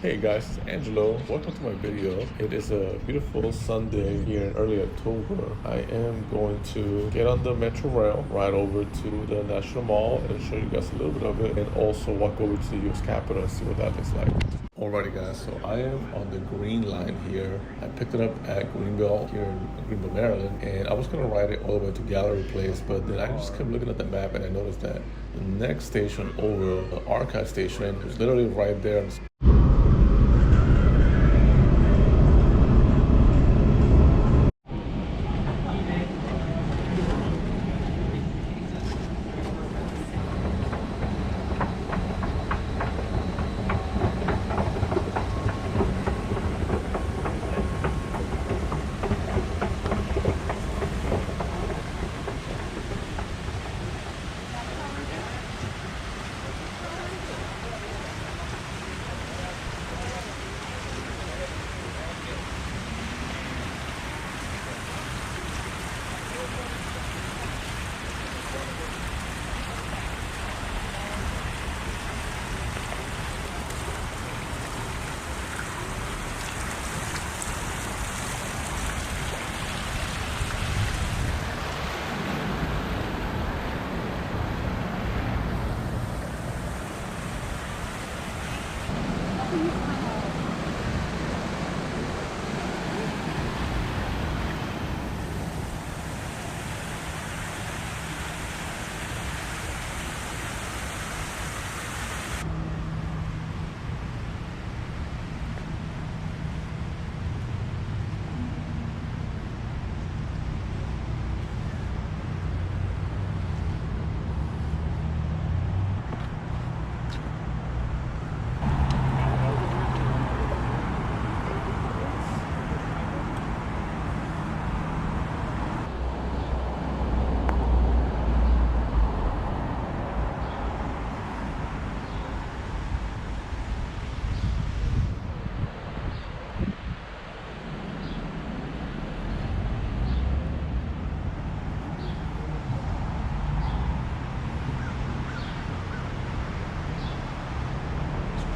Hey guys, it's Angelo. Welcome to my video. It is a beautiful Sunday here in early October. I am going to get on the Metro Rail, ride over to the National Mall and show you guys a little bit of it, and also walk over to the US Capitol and see what that looks like. Alrighty guys, so I am on the Green Line here. I picked it up at Greenbelt here in Greenbelt, Maryland, and I was gonna ride it all the way to Gallery Place, but then I just kept looking at the map and I noticed that the next station over, the Archive station, is literally right there.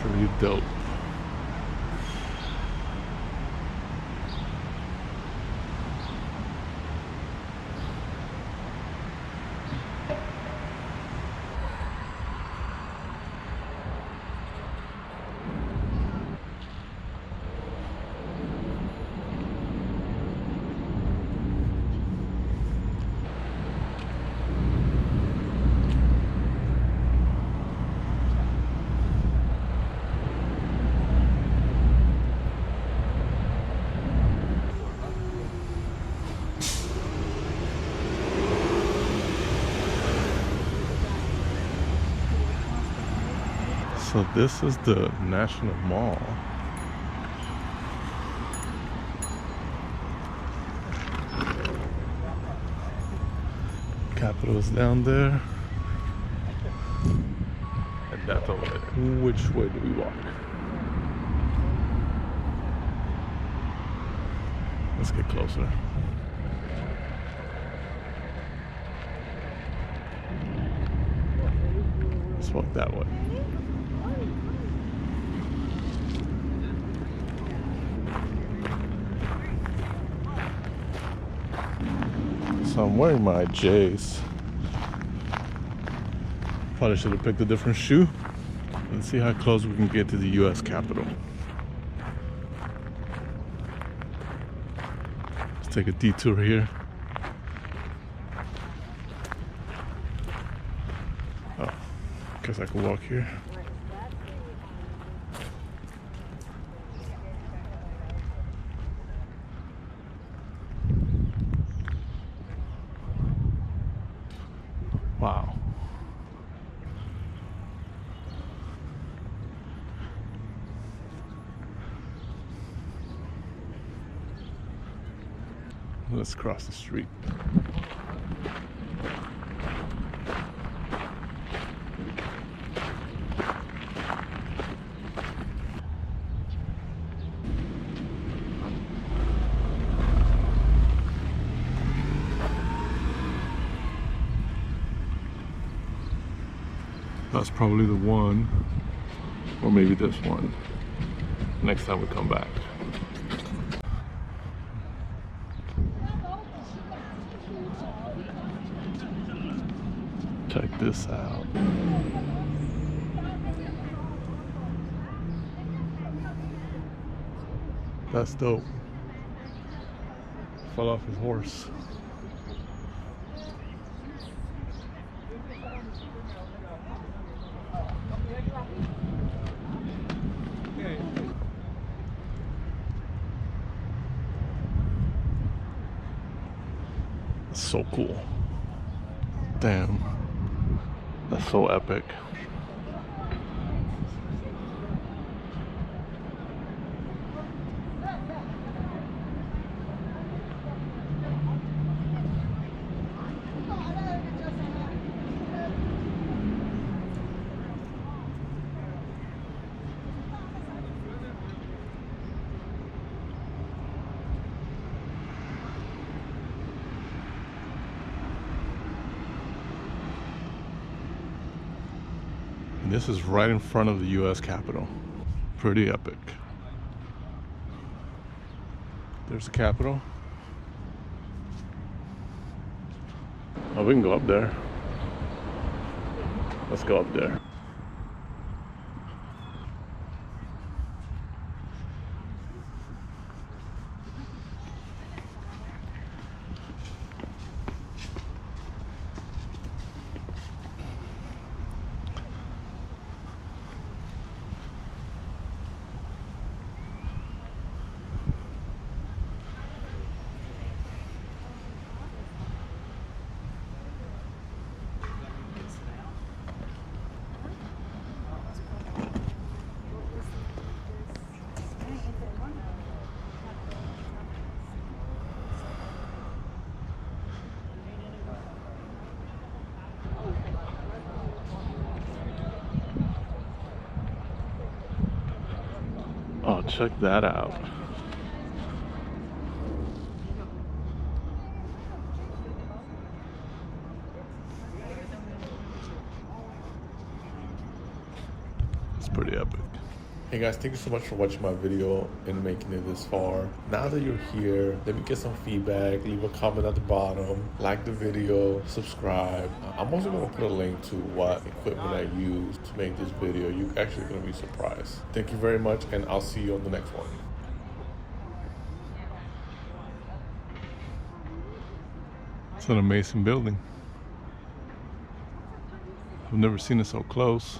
Pretty dope. So this is the National Mall. Capitol's down there. And that's over there. Which way do we walk? Let's get closer. Let's walk that way. So I'm wearing my J's. Probably should have picked a different shoe. Let's see how close we can get to the US Capitol. Let's take a detour here. Oh, guess I can walk here. Wow. Let's cross the street. That's probably the one, or maybe this one. next time we come back. Check this out. That's dope. Fell off his horse. So cool. Damn. That's so epic. And this is right in front of the US Capitol. Pretty epic. There's the Capitol. Oh, we can go up there. Let's go up there. Oh, check that out. It's pretty epic. Hey guys, thank you so much for watching my video and making it this far. Now that you're here, let me get some feedback. Leave a comment at the bottom, like the video, subscribe. I'm also going to put a link to what equipment I used to make this video. You're actually going to be surprised. Thank you very much, and I'll see you on the next one. It's an amazing building. I've never seen it so close.